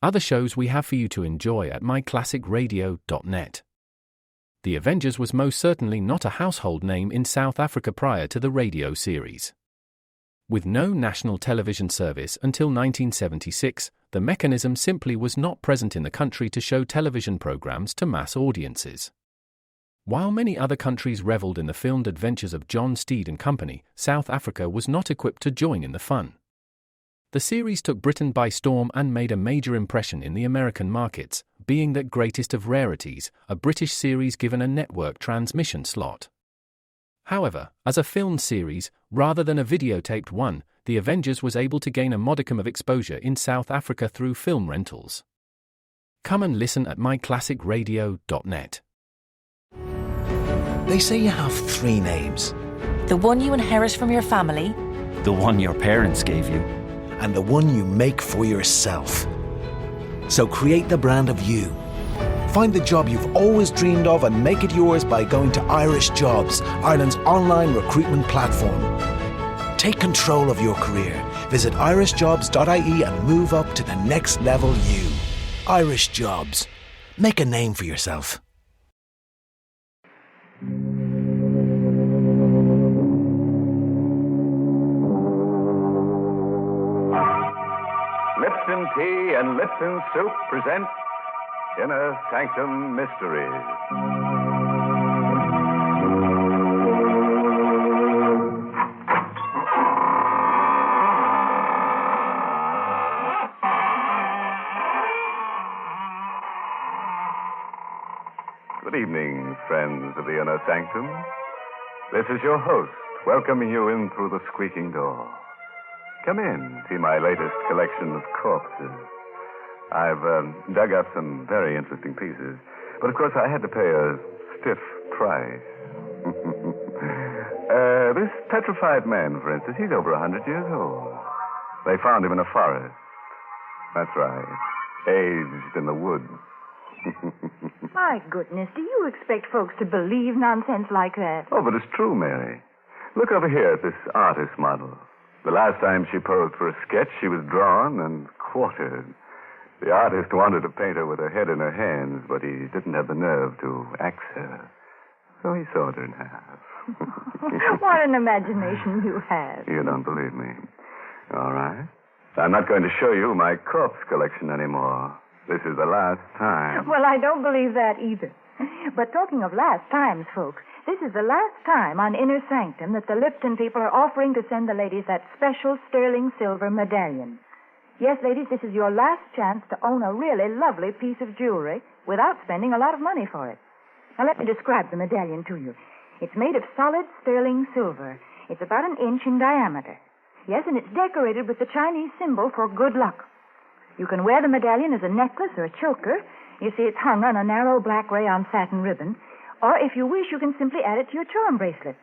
other shows we have for you to enjoy at myclassicradio.net. The Avengers was most certainly not a household name in South Africa prior to the radio series. With no national television service until 1976, the mechanism simply was not present in the country to show television programs to mass audiences. While many other countries reveled in the filmed adventures of John Steed and company, South Africa was not equipped to join in the fun. The series took Britain by storm and made a major impression in the American markets, being that greatest of rarities, a British series given a network transmission slot. However, as a filmed series, rather than a videotaped one, The Avengers was able to gain a modicum of exposure in South Africa through film rentals. Come and listen at myclassicradio.net. They say you have 3 names. The one you inherit from your family, the one your parents gave you, and the one you make for yourself. So create the brand of you. Find the job you've always dreamed of and make it yours by going to Irish Jobs, Ireland's online recruitment platform. Take control of your career. Visit irishjobs.ie and move up to the next level you. Irish Jobs. Make a name for yourself. Lipton Tea and Lipton Soup present Inner Sanctum Mysteries. Good evening, friends of the Inner Sanctum. This is your host, welcoming you in through the squeaking door. Come in, see my latest collection of corpses. I've dug up some very interesting pieces, but of course I had to pay a stiff price. This petrified man, for instance, he's over 100 years old. They found him in a forest. That's right, aged in the woods. My goodness, do you expect folks to believe nonsense like that? Oh, but it's true, Mary. Look over here at this artist model. The last time she posed for a sketch, she was drawn and quartered. The artist wanted to paint her with her head in her hands, but he didn't have the nerve to axe her. So he sawed her in half. What an imagination you have. You don't believe me. All right. I'm not going to show you my corpse collection anymore. This is the last time. Well, I don't believe that either. But talking of last times, folks, this is the last time on Inner Sanctum that the Lipton people are offering to send the ladies that special sterling silver medallion. Yes, ladies, this is your last chance to own a really lovely piece of jewelry without spending a lot of money for it. Now, let me describe the medallion to you. It's made of solid sterling silver. It's about 1 inch in diameter. Yes, and it's decorated with the Chinese symbol for good luck. You can wear the medallion as a necklace or a choker. You see, it's hung on a narrow black rayon satin ribbon. Or, if you wish, you can simply add it to your charm bracelet.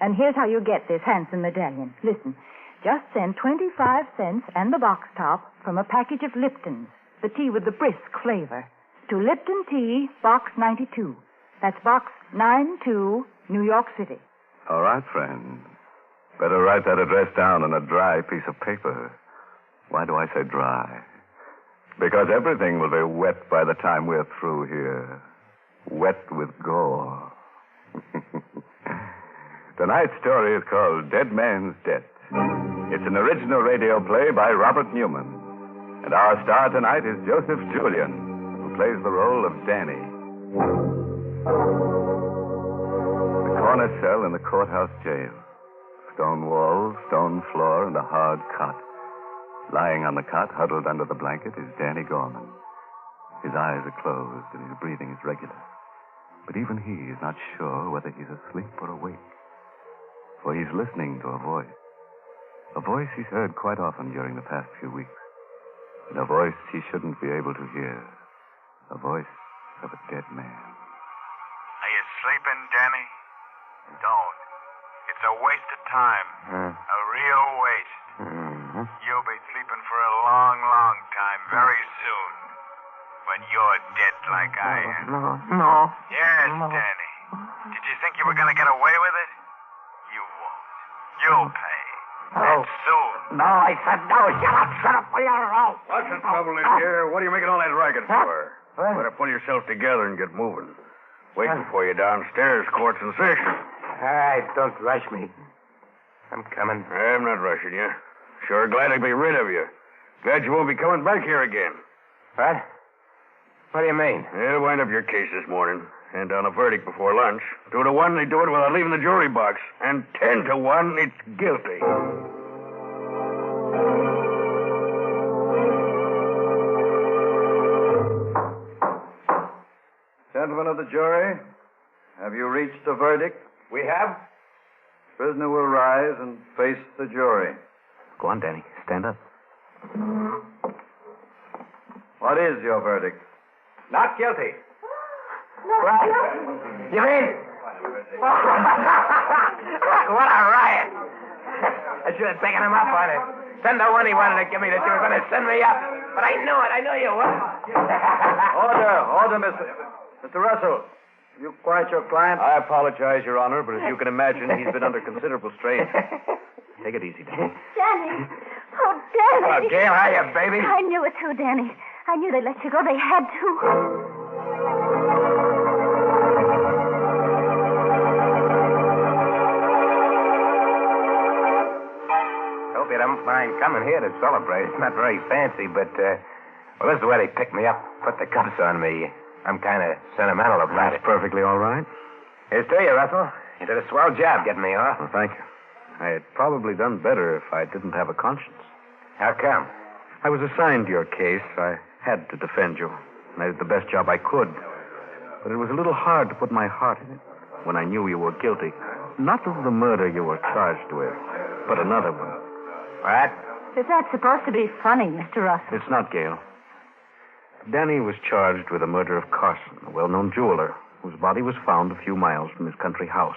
And here's how you get this handsome medallion. Listen, just send 25 cents and the box top from a package of Lipton's, the tea with the brisk flavor, to Lipton Tea, Box 92. That's Box 92, New York City. All right, friend. Better write that address down on a dry piece of paper. Why do I say dry? Because everything will be wet by the time we're through here. Wet with gore. Tonight's story is called Dead Man's Debt. It's an original radio play by Robert Newman. And our star tonight is Joseph Julian, who plays the role of Danny. The corner cell in the courthouse jail. Stone walls, stone floor, and a hard cot. Lying on the cot, huddled under the blanket, is Danny Gorman. His eyes are closed and his breathing is regular. But even he is not sure whether he's asleep or awake. For he's listening to a voice. A voice he's heard quite often during the past few weeks. And a voice he shouldn't be able to hear. A voice of a dead man. Are you sleeping, Danny? Don't. It's a waste of time. A real waste. You'll be sleeping for a long, long time very soon. When you're dead like I am. No. Yes, Danny. Did you think you were going to get away with it? You won't. You'll pay. And soon. No, I said no. Shut up, will you? What's the trouble in here? What are you making all that racket for? What? Better pull yourself together and get moving. Waiting for you downstairs, court's in session. All right, don't rush me. I'm coming. I'm not rushing you. Sure glad to be rid of you. Glad you won't be coming back here again. What? What do you mean? They'll wind up your case this morning. Hand down a verdict before lunch. 2 to 1, they do it without leaving the jury box. And 10 to 1, it's guilty. Gentlemen of the jury, have you reached a verdict? We have? Prisoner will rise and face the jury. Go on, Danny. Stand up. What is your verdict? Not guilty. What? You mean? What a riot. I should have taken him up on it. 10 to 1 he wanted to give me that you were going to send me up. But I knew it. I knew you would. Order, Mr. Russell. You quiet your client? I apologize, Your Honor, but as you can imagine, he's been under considerable strain. Take it easy, Danny. Danny. Oh, Danny. Oh, Gail, hiya, baby. I knew it too, Danny. I knew they'd let you go. They had to. Hope you don't mind coming here to celebrate. It's not very fancy, but, well, this is where they picked me up, put the cuffs on me. I'm kind of sentimental about it. That's perfectly all right. Here's to you, Russell. You did a swell job getting me off. Well, thank you. I had probably done better if I didn't have a conscience. How come? I was assigned to your case. I had to defend you. And I did the best job I could. But it was a little hard to put my heart in it when I knew you were guilty. Not of the murder you were charged with, but another one. What? Is that supposed to be funny, Mr. Russell? It's not, Gail. Danny was charged with the murder of Carson, a well-known jeweler, whose body was found a few miles from his country house.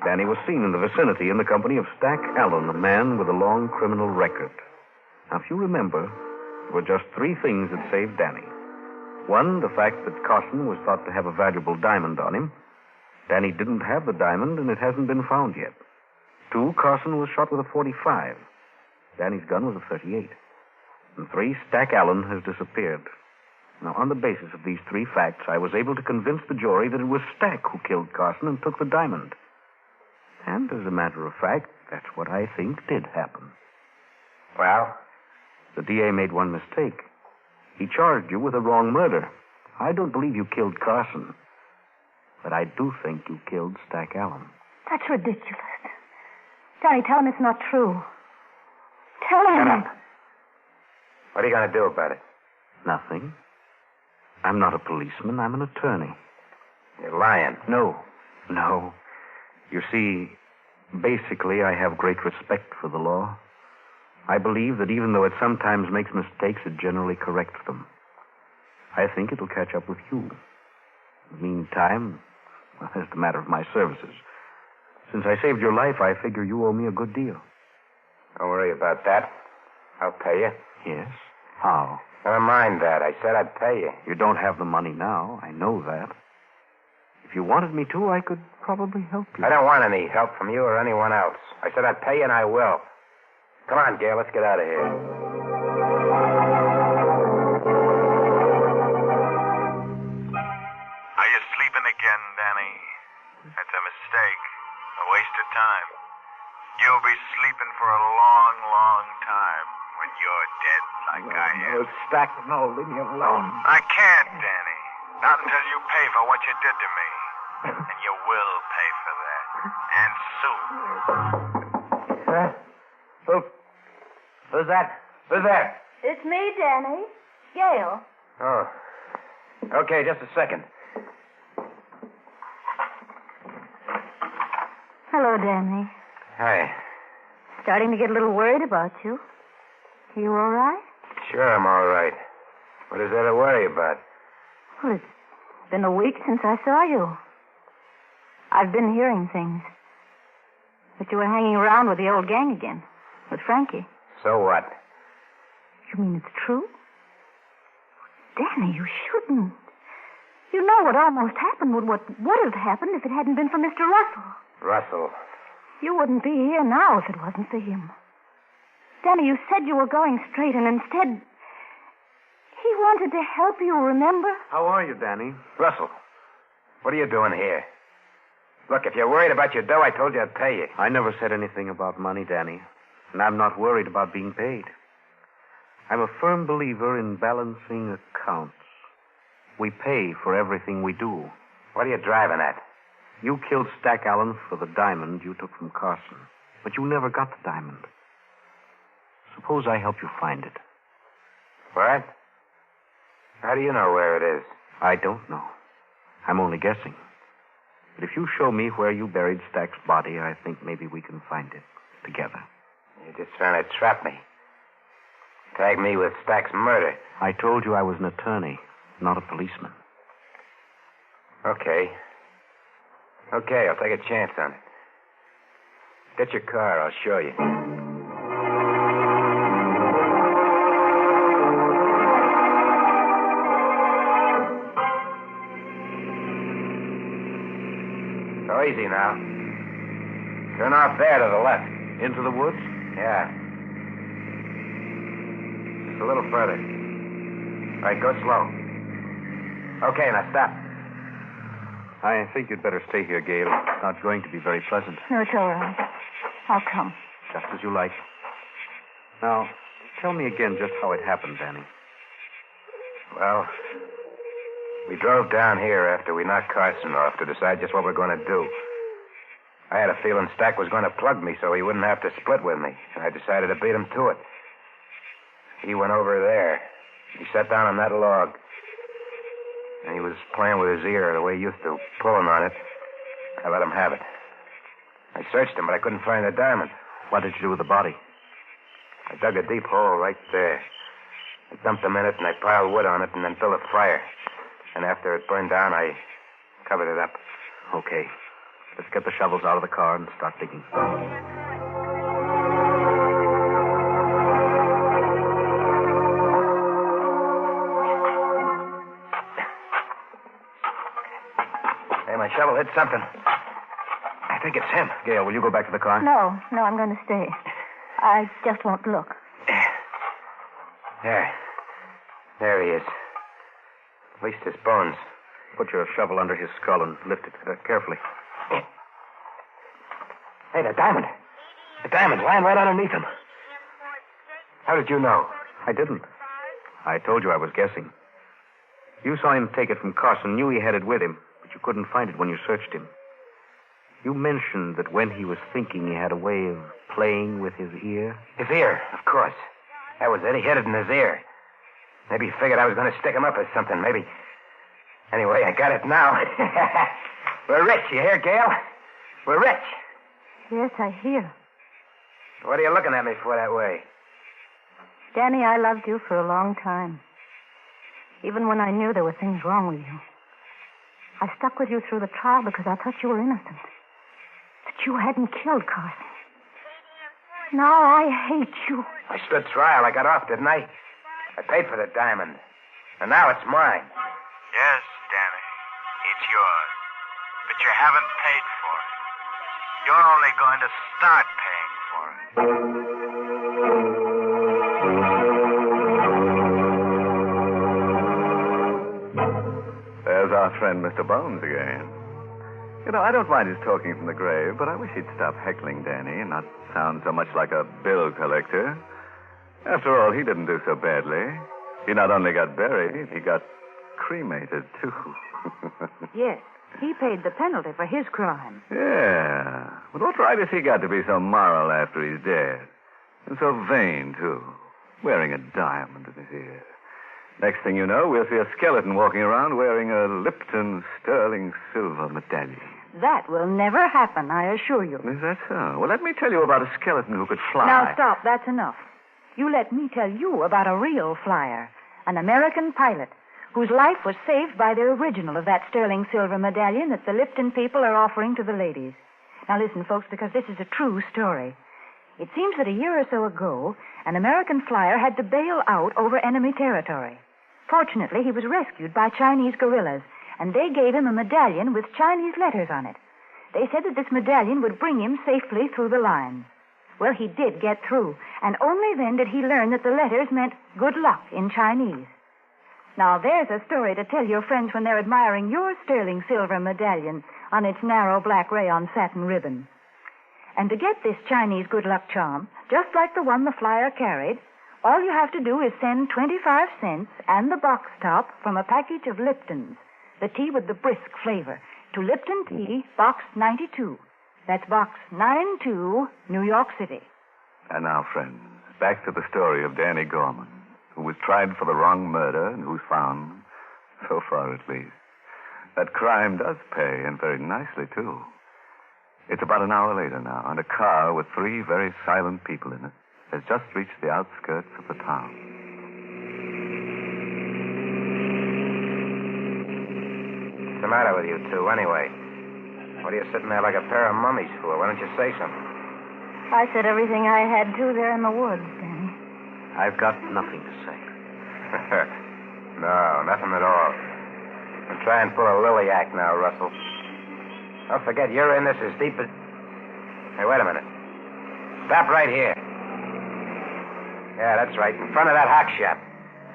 Danny was seen in the vicinity in the company of Stack Allen, a man with a long criminal record. Now, if you remember, there were just 3 things that saved Danny. 1, the fact that Carson was thought to have a valuable diamond on him. Danny didn't have the diamond, and it hasn't been found yet. 2, Carson was shot with a .45. Danny's gun was a .38. And 3, Stack Allen has disappeared. Now, on the basis of these 3 facts, I was able to convince the jury that it was Stack who killed Carson and took the diamond. And, as a matter of fact, that's what I think did happen. Well? The DA made one mistake. He charged you with a wrong murder. I don't believe you killed Carson. But I do think you killed Stack Allen. That's ridiculous. Danny, tell him it's not true. Tell him. Shut up. What are you going to do about it? Nothing. I'm not a policeman. I'm an attorney. You're lying. No. You see, basically, I have great respect for the law. I believe that even though it sometimes makes mistakes, it generally corrects them. I think it'll catch up with you. In the meantime, well, that's the matter of my services. Since I saved your life, I figure you owe me a good deal. Don't worry about that. I'll pay you. Yes? How? Never mind that. I said I'd pay you. You don't have the money now. I know that. If you wanted me to, I could probably help you. I don't want any help from you or anyone else. I said I'd pay you, and I will. Come on, Gail. Let's get out of here. Are you sleeping again, Danny? That's a mistake. A waste of time. You'll be sleeping for a long, long time when you're dead like I am. Stack, no, leave me alone. I can't, Danny. Not until you pay for what you did to me. And you will pay for that. And soon. Who's that? Who's there? It's me, Danny. Gail. Oh. Okay, just a second. Hello, Danny. Hi. Starting to get a little worried about you. Are you all right? Sure, I'm all right. What is there to worry about? Well, it's been a week since I saw you. I've been hearing things. That you were hanging around with the old gang again. With Frankie. So what? You mean it's true? Danny, you shouldn't. You know what almost happened, what would have happened if it hadn't been for Mr. Russell. Russell. You wouldn't be here now if it wasn't for him. Danny, you said you were going straight, and instead, he wanted to help you, remember? How are you, Danny? Russell, what are you doing here? Look, if you're worried about your dough, I told you I'd pay you. I never said anything about money, Danny. And I'm not worried about being paid. I'm a firm believer in balancing accounts. We pay for everything we do. What are you driving at? You killed Stack Allen for the diamond you took from Carson. But you never got the diamond. Suppose I help you find it. What? How do you know where it is? I don't know. I'm only guessing. But if you show me where you buried Stack's body, I think maybe we can find it together. You're just trying to trap me. Tag me with Stack's murder. I told you I was an attorney, not a policeman. Okay. Okay, I'll take a chance on it. Get your car, I'll show you. So easy now. Turn off there to the left. Into the woods? Yeah. Just a little further. All right, go slow. Okay, now stop. I think you'd better stay here, Gail. It's not going to be very pleasant. No, it's all right. I'll come. Just as you like. Now, tell me again just how it happened, Danny. Well, we drove down here after we knocked Carson off to decide just what we're going to do. I had a feeling Stack was going to plug me so he wouldn't have to split with me, and I decided to beat him to it. He went over there. He sat down on that log. And he was playing with his ear the way he used to, pulling on it. I let him have it. I searched him, but I couldn't find the diamond. What did you do with the body? I dug a deep hole right there. I dumped him in it, and I piled wood on it, and then built a fire. And after it burned down, I covered it up. Okay. Let's get the shovels out of the car and start digging. Hey, my shovel hit something. I think it's him. Gail, will you go back to the car? No, I'm going to stay. I just won't look. There he is. At least his bones. Put your shovel under his skull and lift it carefully. Hey, the diamond. The diamond's lying right underneath him. How did you know? I didn't. I told you I was guessing. You saw him take it from Carson, knew he had it with him, but you couldn't find it when you searched him. You mentioned that when he was thinking, he had a way of playing with his ear. His ear, of course. That was it. He hid it in his ear. Maybe he figured I was going to stick him up or something. Maybe. Anyway, I got it now. We're rich, you hear, Gail? We're rich. Yes, I hear. What are you looking at me for that way? Danny, I loved you for a long time. Even when I knew there were things wrong with you. I stuck with you through the trial because I thought you were innocent. That you hadn't killed Carson. Now I hate you. I stood trial. I got off, didn't I? I paid for the diamond. And now it's mine. Yes, Danny. It's yours. But you haven't paid for it. You're only going to start paying for it. There's our friend Mr. Bones again. You know, I don't mind his talking from the grave, but I wish he'd stop heckling Danny and not sound so much like a bill collector. After all, he didn't do so badly. He not only got buried, he got cremated, too. Yes, he paid the penalty for his crime. Yeah. But what right has he got to be so moral after he's dead? And so vain, too. Wearing a diamond in his ear. Next thing you know, we'll see a skeleton walking around wearing a Lipton sterling silver medallion. That will never happen, I assure you. Is that so? Well, let me tell you about a skeleton who could fly. Now, stop. That's enough. You let me tell you about a real flyer, an American pilot, whose life was saved by the original of that sterling silver medallion that the Lipton people are offering to the ladies. Now, listen, folks, because this is a true story. It seems that a year or so ago, an American flyer had to bail out over enemy territory. Fortunately, he was rescued by Chinese guerrillas, and they gave him a medallion with Chinese letters on it. They said that this medallion would bring him safely through the lines. Well, he did get through, and only then did he learn that the letters meant good luck in Chinese. Now, there's a story to tell your friends when they're admiring your sterling silver medallion on its narrow black rayon satin ribbon. And to get this Chinese good luck charm, just like the one the flyer carried, all you have to do is send 25 cents and the box top from a package of Lipton's, the tea with the brisk flavor, to Lipton Tea, Box 92. That's Box 92, New York City. And now, friends, back to the story of Danny Gorman, who was tried for the wrong murder and who's found, so far at least, that crime does pay, and very nicely, too. It's about an hour later now, and a car with 3 very silent people in it has just reached the outskirts of the town. What's the matter with you two, anyway? What are you sitting there like a pair of mummies for? Why don't you say something? I said everything I had to there in the woods, Danny. I've got nothing to say. No, nothing at all. And try and pull a lily act now, Russell. Don't forget, you're in this as deep as... Hey, wait a minute. Stop right here. Yeah, that's right. In front of that hock shop.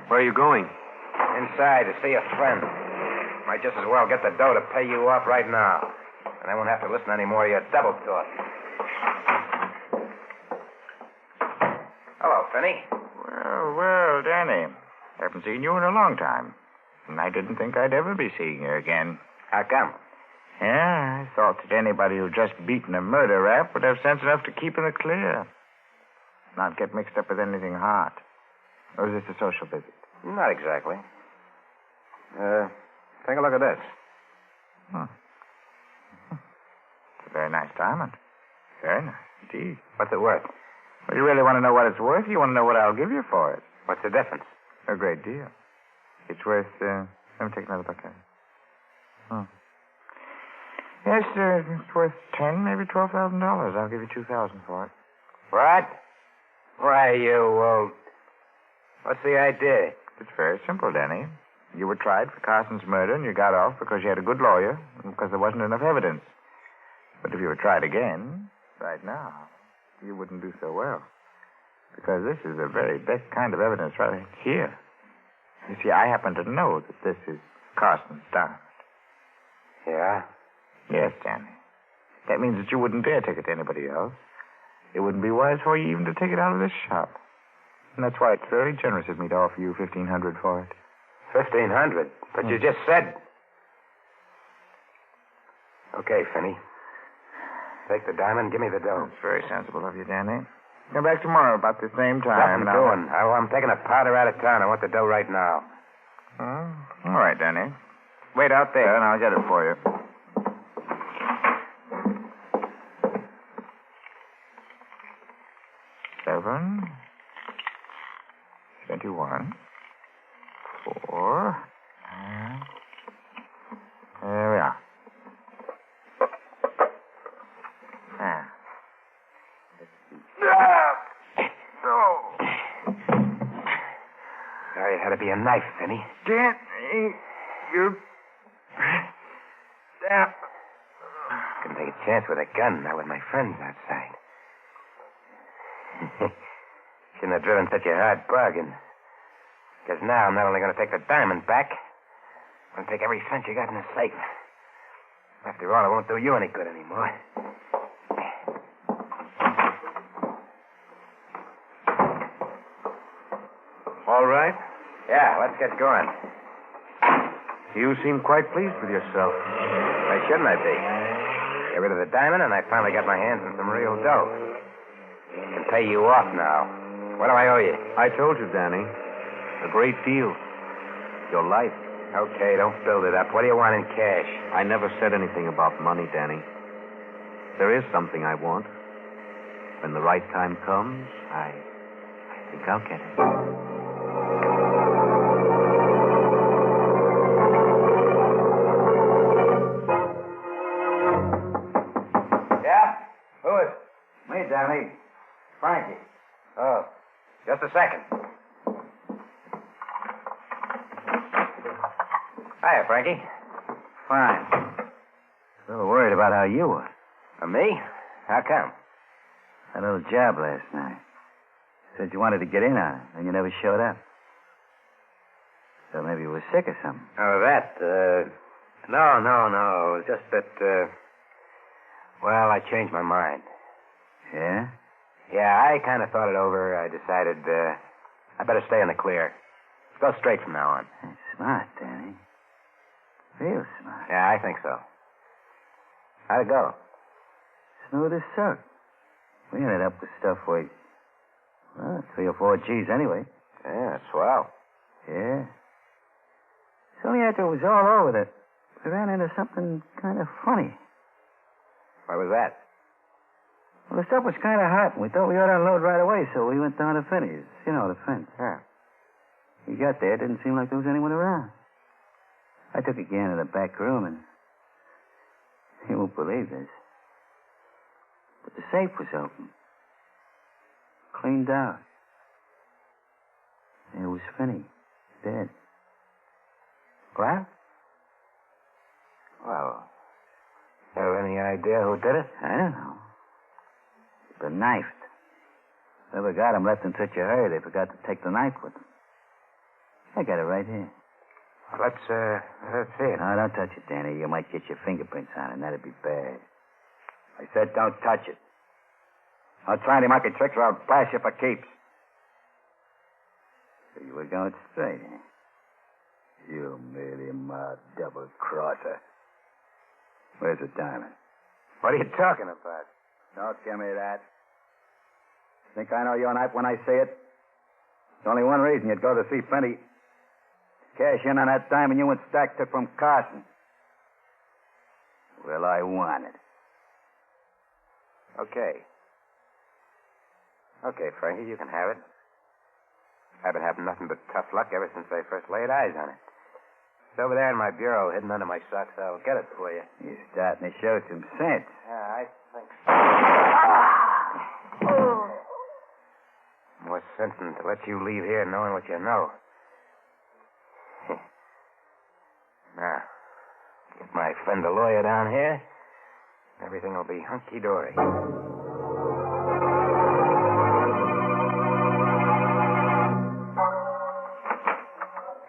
Where are you going? Inside to see a friend. Might just as well get the dough to pay you off right now. And I won't have to listen any more to your double talk. Hello, Finney. Well, Danny. Haven't seen you in a long time. And I didn't think I'd ever be seeing you again. How come? Yeah, I thought that anybody who'd just beaten a murder rap would have sense enough to keep in the clear. Not get mixed up with anything hot. Or is this a social visit? Not exactly. Take a look at this. It's a very nice diamond. Very nice, indeed. What's it worth? Well, you really want to know what it's worth? You want to know what I'll give you for it? What's the difference? A great deal. It's worth, let me take another look at it. Yes, it's worth $10,000, maybe $12,000. I'll give you $2,000 for it. What? Why, you, what's the idea? It's very simple, Danny. You were tried for Carson's murder, and you got off because you had a good lawyer and because there wasn't enough evidence. But if you were tried again, right now, you wouldn't do so well. Because this is the very best kind of evidence right here. You see, I happen to know that this is Carson's diamond. Yeah? Yes, Danny. That means that you wouldn't dare take it to anybody else. It wouldn't be wise for you even to take it out of this shop. And that's why it's very generous of me to offer you $1,500 for it. $1,500? But you just said... Okay, Finney. Take the diamond, give me the dough. That's very sensible of you, Danny. Come back tomorrow about the same time. Nothing doing. I'm taking a powder out of town. I want the dough right now. All right, Danny. Wait out there, and I'll get it for you. $7, 21, 4, and there we are. Sorry, it had to be a knife, Finney. Danny, you... Couldn't take a chance with a gun, not with my friends outside. Shouldn't have driven such a hard bargain. Because now I'm not only going to take the diamond back, I'm going to take every cent you got in the safe. After all, it won't do you any good anymore. All right? Yeah, let's get going. You seem quite pleased with yourself. Why shouldn't I be? Get rid of the diamond, and I finally got my hands on some real dough. I can pay you off now. What do I owe you? I told you, Danny. A great deal. Your life. Okay, don't build it up. What do you want in cash? I never said anything about money, Danny. There is something I want. When the right time comes, I think I'll get it. Yeah? Who is it? Me, Danny. Frankie. Oh, just a second. Hiya, Frankie. Fine. A little worried about how you were. Me? How come? That little job last night. Said you wanted to get in on it, and you never showed up. So maybe you were sick or something. Oh, that, No. It was just that, well, I changed my mind. Yeah? Yeah, I kind of thought it over. I decided, I better stay in the clear. Go straight from now on. That's smart, Danny. Real smart. Yeah, I think so. How'd it go? Smooth as silk. We ended up with stuff worth, 3 or 4 G's anyway. Yeah, swell. Yeah. It's only after it was all over that we ran into something kind of funny. What was that? Well, the stuff was kind of hot, and we thought we ought to unload right away, so we went down to Finney's. You know, the fence. Yeah. We got there, it didn't seem like there was anyone around. I took a gander in the back room, and you won't believe this, but the safe was open. Cleaned out. There was Finney, dead. What? Well, you have any idea who did it? I don't know. Been knifed. Whoever got him left in such a hurry they forgot to take the knife with them. I got it right here. Well, let's see it. No, don't touch it, Danny. You might get your fingerprints on it, and that'd be bad. I said don't touch it. Don't try any monkey tricks or I'll bash you for keeps. So you were going straight, eh? You mealy-mouthed double-crosser. Where's the diamond? What are you talking about? Don't give me that. Think I know your knife when I say it? There's only one reason you'd go to see Finney. Cash in on that diamond you and Stack took from Carson. Well, I want it. Okay. Okay, Frankie, you can have it. I've been having nothing but tough luck ever since I first laid eyes on it. It's over there in my bureau, hidden under my socks. I'll get it for you. You're starting to show some sense. Yeah, I think so. More sense than to let you leave here knowing what you know. Now, get my friend the lawyer down here. Everything will be hunky-dory.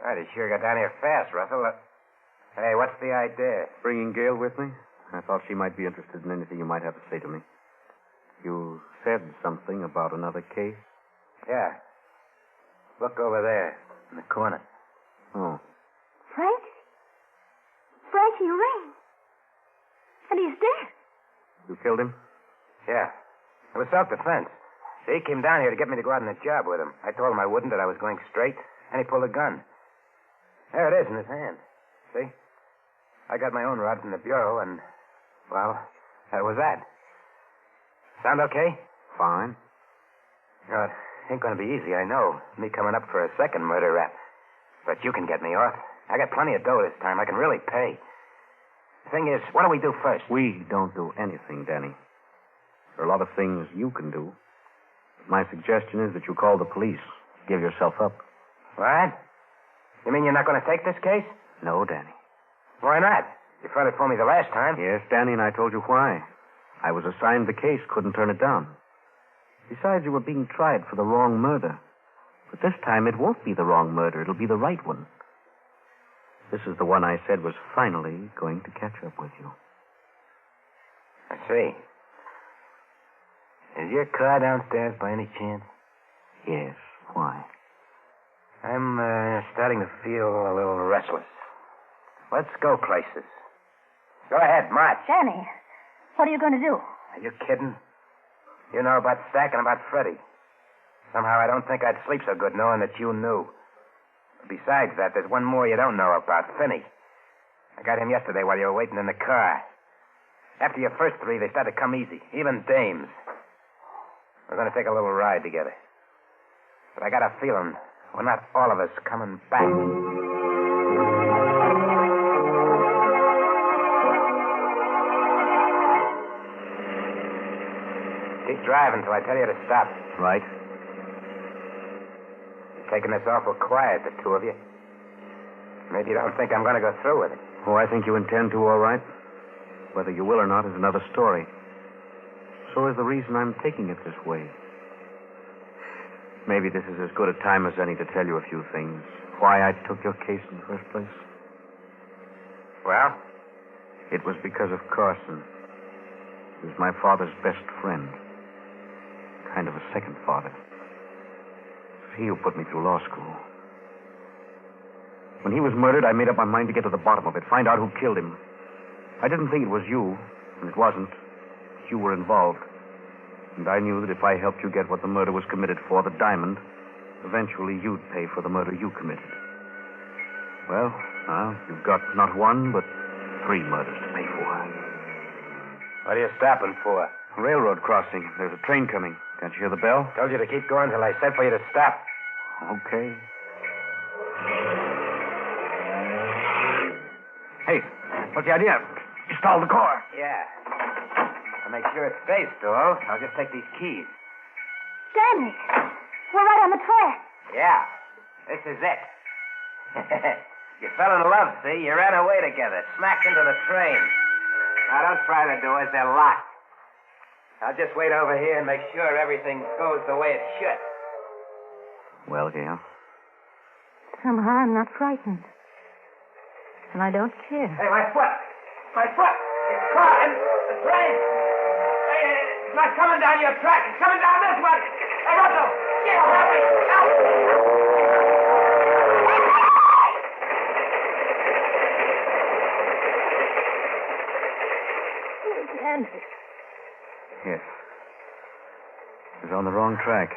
Right, he sure got down here fast, Russell. Hey, what's the idea? Bringing Gail with me? I thought she might be interested in anything you might have to say to me. You said something about another case? Yeah. Look over there, in the corner. Oh. Frank? Frankie Rain. And he's dead. You killed him? Yeah. It was self-defense. See, he came down here to get me to go out on a job with him. I told him I wouldn't, that I was going straight, and he pulled a gun. There it is in his hand. See? I got my own rod from the bureau, and, well, that was that. Sound okay? Fine. No, it ain't going to be easy, I know. Me coming up for a second murder rap. But you can get me off. I got plenty of dough this time. I can really pay. The thing is, what do we do first? We don't do anything, Danny. There are a lot of things you can do. My suggestion is that you call the police. Give yourself up. What? You mean you're not going to take this case? No, Danny. Why not? You fought it for me the last time. Yes, Danny, and I told you why. I was assigned the case, couldn't turn it down. Besides, you were being tried for the wrong murder. But this time it won't be the wrong murder. It'll be the right one. This is the one I said was finally going to catch up with you. I see. Is your car downstairs by any chance? Yes. Why? I'm starting to feel a little restless. Let's go places. Go ahead, march. Danny, what are you going to do? Are you kidding? You know about Stack and about Freddie. Somehow I don't think I'd sleep so good knowing that you knew. Besides that, there's one more you don't know about, Finney. I got him yesterday while you were waiting in the car. After your first 3, they started to come easy, even dames. We're going to take a little ride together. But I got a feeling we're not all of us coming back. Keep driving till I tell you to stop. Right. You're taking this awful quiet, the two of you. Maybe you don't think I'm going to go through with it. Oh, I think you intend to, all right. Whether you will or not is another story. so is the reason I'm taking it this way. Maybe this is as good a time as any to tell you a few things. Why I took your case in the first place. Well? It was because of Carson. He was my father's best friend. Kind of a second father. It's he who put me through law school. When he was murdered, I made up my mind to get to the bottom of it, find out who killed him. I didn't think it was you, and it wasn't. You were involved. And I knew that if I helped you get what the murder was committed for, the diamond, eventually you'd pay for the murder you committed. Well, now, you've got not one, but 3 murders to pay for. What are you stopping for? A railroad crossing. There's a train coming. Can't you hear the bell? Told you to keep going till I said for you to stop. Okay. Hey, what's the idea? You stalled the car. Yeah. To make sure it stays stalled, I'll just take these keys. Danny, we're right on the track. Yeah. This is it. You fell in love, see? You ran away together, smacked into the train. Now, don't try the doors. They're locked. I'll just wait over here and make sure everything goes the way it should. Well, Gail? Somehow I'm not frightened. And I don't care. Hey, my foot! My foot! It's caught in the train! Hey, it's not coming down your track. It's coming down this one! Hey, Russell! Get help me! Help! Danny. Yes. He was on the wrong track.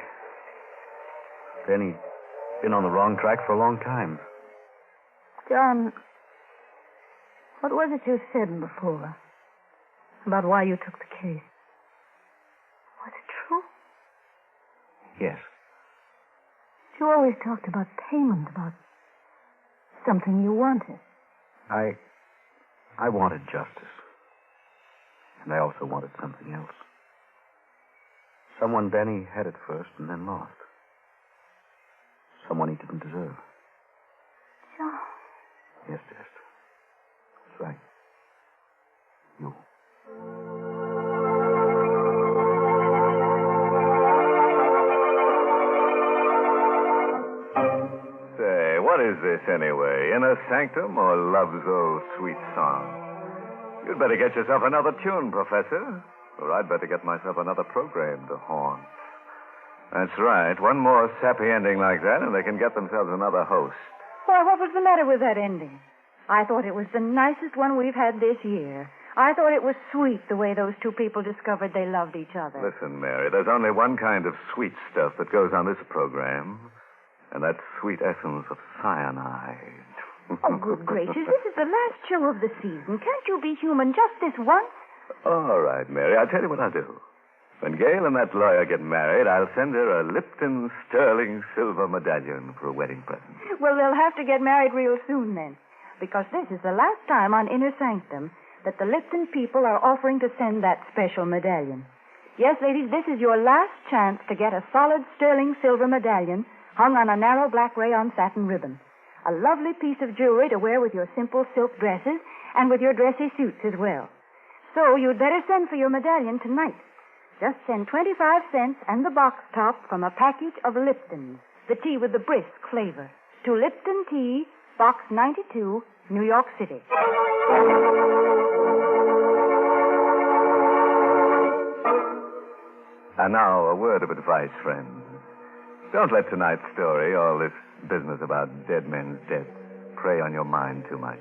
Then he'd been on the wrong track for a long time. John, what was it you said before about why you took the case? Was it true? Yes. You always talked about payment, about something you wanted. I wanted justice. And I also wanted something else. Someone Danny had it first and then lost. Someone he didn't deserve. John. Yes, Jess. That's right. You. Say, what is this anyway? Inner Sanctum or Love's Old Sweet Song? You'd better get yourself another tune, Professor. Or I'd better get myself another program to haunt. That's right. One more sappy ending like that, and they can get themselves another host. Why, what was the matter with that ending? I thought it was the nicest one we've had this year. I thought it was sweet the way those two people discovered they loved each other. Listen, Mary, there's only one kind of sweet stuff that goes on this program, and that's sweet essence of cyanide. Oh, good gracious. This is the last show of the season. Can't you be human just this once? All right, Mary, I'll tell you what I'll do. When Gail and that lawyer get married, I'll send her a Lipton sterling silver medallion for a wedding present. Well, they'll have to get married real soon then, because this is the last time on Inner Sanctum that the Lipton people are offering to send that special medallion. Yes, ladies, this is your last chance to get a solid sterling silver medallion hung on a narrow black rayon satin ribbon. A lovely piece of jewelry to wear with your simple silk dresses and with your dressy suits as well. So you'd better send for your medallion tonight. Just send 25 cents and the box top from a package of Lipton's, the tea with the brisk flavor, to Lipton Tea, Box 92, New York City. And now, a word of advice, friends. Don't let tonight's story, all this business about dead men's deaths, prey on your mind too much.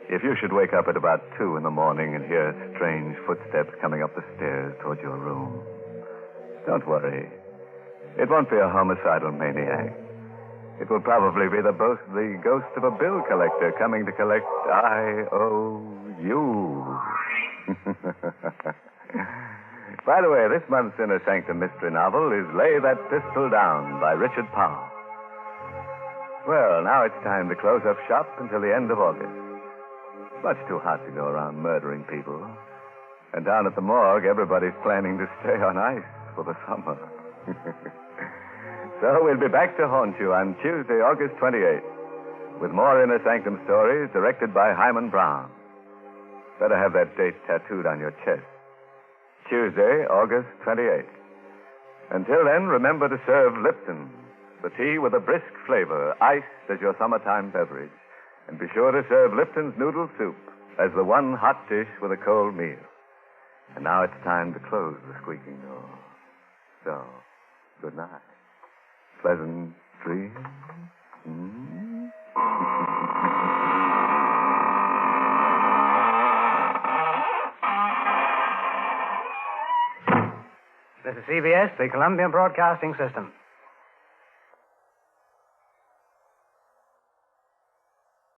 If you should wake up at about 2 in the morning and hear strange footsteps coming up the stairs towards your room, don't worry. It won't be a homicidal maniac. It will probably be the ghost of a bill collector coming to collect IOU. By the way, this month's Inner Sanctum mystery novel is Lay That Pistol Down by Richard Powell. Well, now it's time to close up shop until the end of August. Much too hot to go around murdering people. And down at the morgue, everybody's planning to stay on ice for the summer. So we'll be back to haunt you on Tuesday, August 28th, with more Inner Sanctum stories directed by Hyman Brown. Better have that date tattooed on your chest. Tuesday, August 28th. Until then, remember to serve Lipton, the tea with a brisk flavor, iced as your summertime beverage. And be sure to serve Lipton's noodle soup as the one hot dish with a cold meal. And now it's time to close the squeaking door. So, good night. Pleasant dreams. This is CBS, the Columbia Broadcasting System.